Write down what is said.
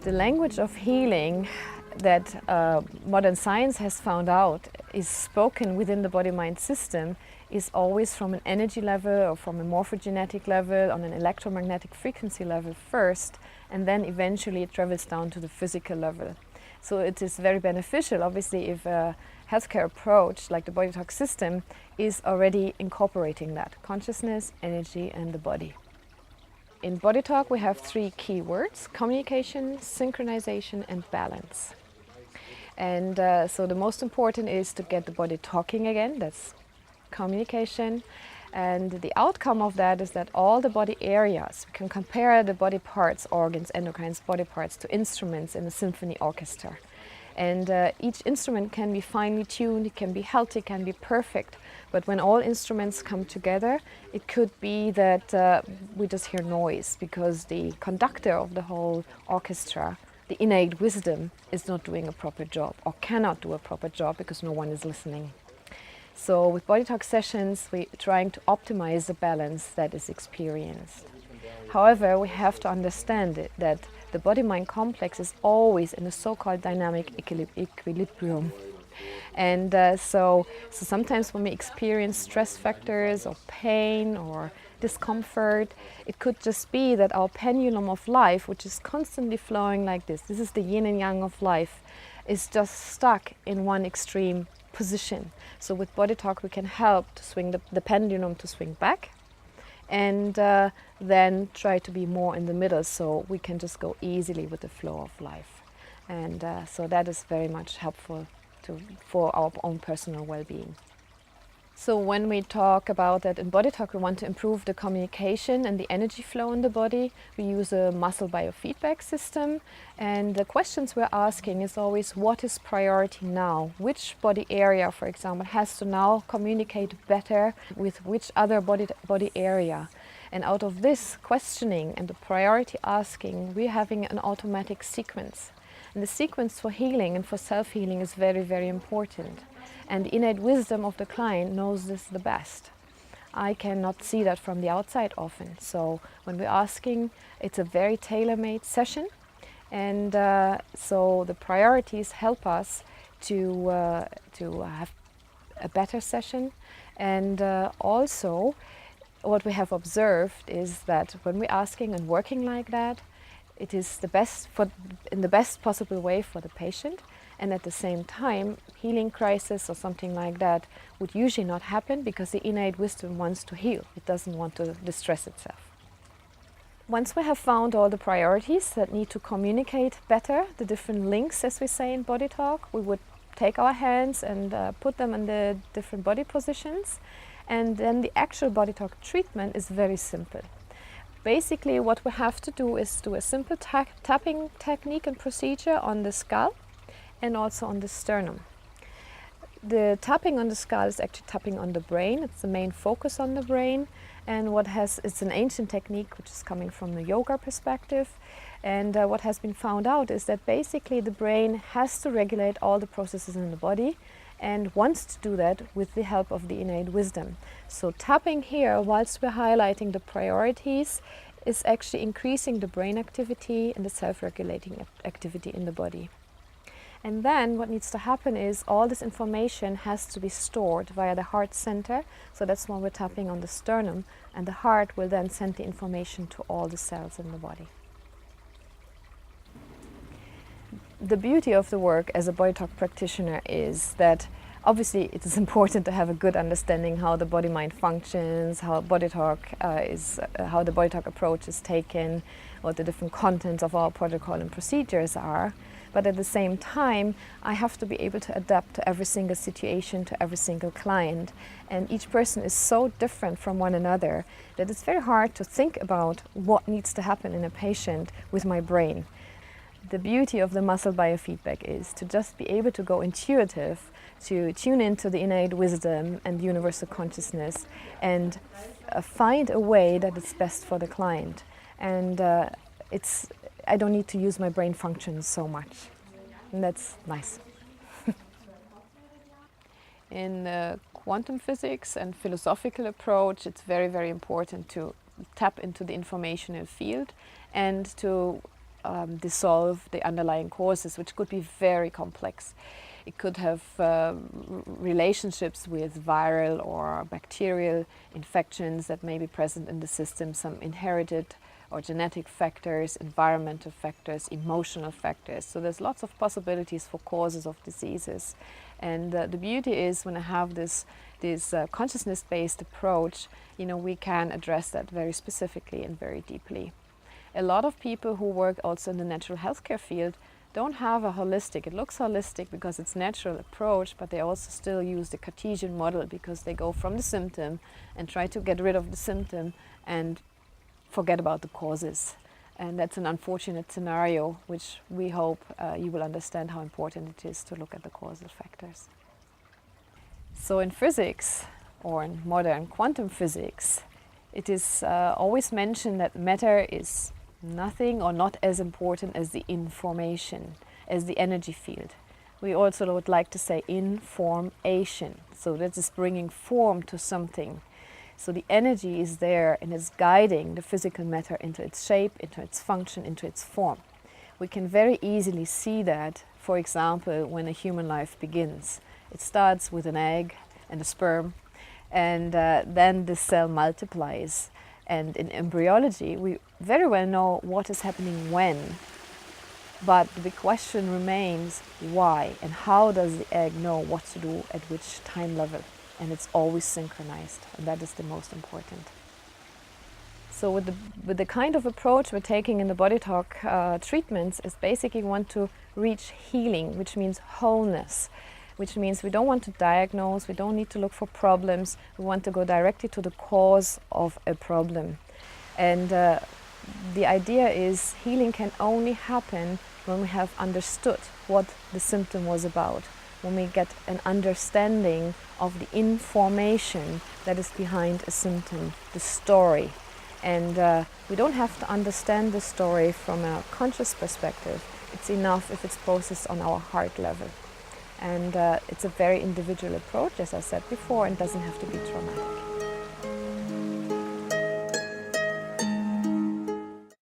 The language of healing that modern science has found out is spoken within the body-mind system is always from an energy level or from a morphogenetic level on an electromagnetic frequency level first, and then eventually it travels down to the physical level. So it is very beneficial, obviously, if a healthcare approach like the BodyTalk system is already incorporating that consciousness, energy, and the body. In BodyTalk we have 3 key words: communication, synchronization, and balance. And so the most important is to get the body talking again. That's communication. And the outcome of that is that all the body areas, we can compare the body parts, organs, endocrines, body parts to instruments in a symphony orchestra. And each instrument can be finely tuned, it can be healthy, it can be perfect. But when all instruments come together, it could be that we just hear noise because the conductor of the whole orchestra, the innate wisdom, is not doing a proper job or cannot do a proper job because no one is listening. So with BodyTalk sessions, we're trying to optimize the balance that is experienced. However, we have to understand that the body-mind complex is always in a so-called dynamic equilibrium. And so sometimes when we experience stress factors or pain or discomfort, it could just be that our pendulum of life, which is constantly flowing like this is the yin and yang of life, is just stuck in one extreme position. So with BodyTalk we can help to swing the pendulum to swing back, and then try to be more in the middle so we can just go easily with the flow of life. And so that is very much helpful for our own personal well-being. So when we talk about that in BodyTalk, we want to improve the communication and the energy flow in the body. We use a muscle biofeedback system, and the questions we're asking is always, what is priority now? Which body area, for example, has to now communicate better with which other body area? And out of this questioning and the priority asking, we're having an automatic sequence. And the sequence for healing and for self-healing is very, very important. And the innate wisdom of the client knows this the best. I cannot see that from the outside often. So when we're asking, it's a very tailor-made session. And so the priorities help us to have a better session. And also, what we have observed is that when we're asking and working like that, it is the best in the best possible way for the patient, and at the same time, healing crisis or something like that would usually not happen because the innate wisdom wants to heal. It doesn't want to distress itself. Once we have found all the priorities that need to communicate better, the different links, as we say in BodyTalk, we would take our hands and put them in the different body positions, and then the actual BodyTalk treatment is very simple. Basically, what we have to do is do a simple tapping technique and procedure on the skull and also on the sternum. The tapping on the skull is actually tapping on the brain. It's the main focus on the brain, and it's an ancient technique which is coming from the yoga perspective. And what has been found out is that basically the brain has to regulate all the processes in the body and wants to do that with the help of the innate wisdom. So tapping here, whilst we're highlighting the priorities, is actually increasing the brain activity and the self-regulating activity in the body. And then what needs to happen is all this information has to be stored via the heart center. So that's why we're tapping on the sternum, and the heart will then send the information to all the cells in the body. The beauty of the work as a BodyTalk practitioner is that obviously it is important to have a good understanding how the body-mind functions, how the BodyTalk approach is taken, what the different contents of our protocol and procedures are. But at the same time, I have to be able to adapt to every single situation, to every single client. And each person is so different from one another that it's very hard to think about what needs to happen in a patient with my brain. The beauty of the muscle biofeedback is to just be able to go intuitive, to tune into the innate wisdom and universal consciousness and find a way that is best for the client. And I don't need to use my brain functions so much, and that's nice. In the quantum physics and philosophical approach, it's very, very important to tap into the informational field and to dissolve the underlying causes, which could be very complex. It could have relationships with viral or bacterial infections that may be present in the system, some inherited or genetic factors, environmental factors, emotional factors. So there's lots of possibilities for causes of diseases. And the beauty is when I have this consciousness-based approach, we can address that very specifically and very deeply. A lot of people who work also in the natural healthcare field don't have a holistic, it looks holistic because it's natural approach, but they also still use the Cartesian model because they go from the symptom and try to get rid of the symptom and forget about the causes. And that's an unfortunate scenario, which we hope you will understand how important it is to look at the causal factors. So in physics, or in modern quantum physics, it is always mentioned that matter is nothing or not as important as the information, as the energy field. We also would like to say information. So that is bringing form to something. So the energy is there and is guiding the physical matter into its shape, into its function, into its form. We can very easily see that, for example, when a human life begins. It starts with an egg and a sperm, and then the cell multiplies. And in embryology, we very well know what is happening when, but the big question remains why, and how does the egg know what to do at which time level? And it's always synchronized, and that is the most important. So with the kind of approach we're taking in the BodyTalk treatments is basically we want to reach healing, which means wholeness, which means we don't want to diagnose, we don't need to look for problems, we want to go directly to the cause of a problem. And the idea is healing can only happen when we have understood what the symptom was about, when we get an understanding of the information that is behind a symptom, the story. And we don't have to understand the story from a conscious perspective. It's enough if it's processed on our heart level. And it's a very individual approach, as I said before, and doesn't have to be traumatic.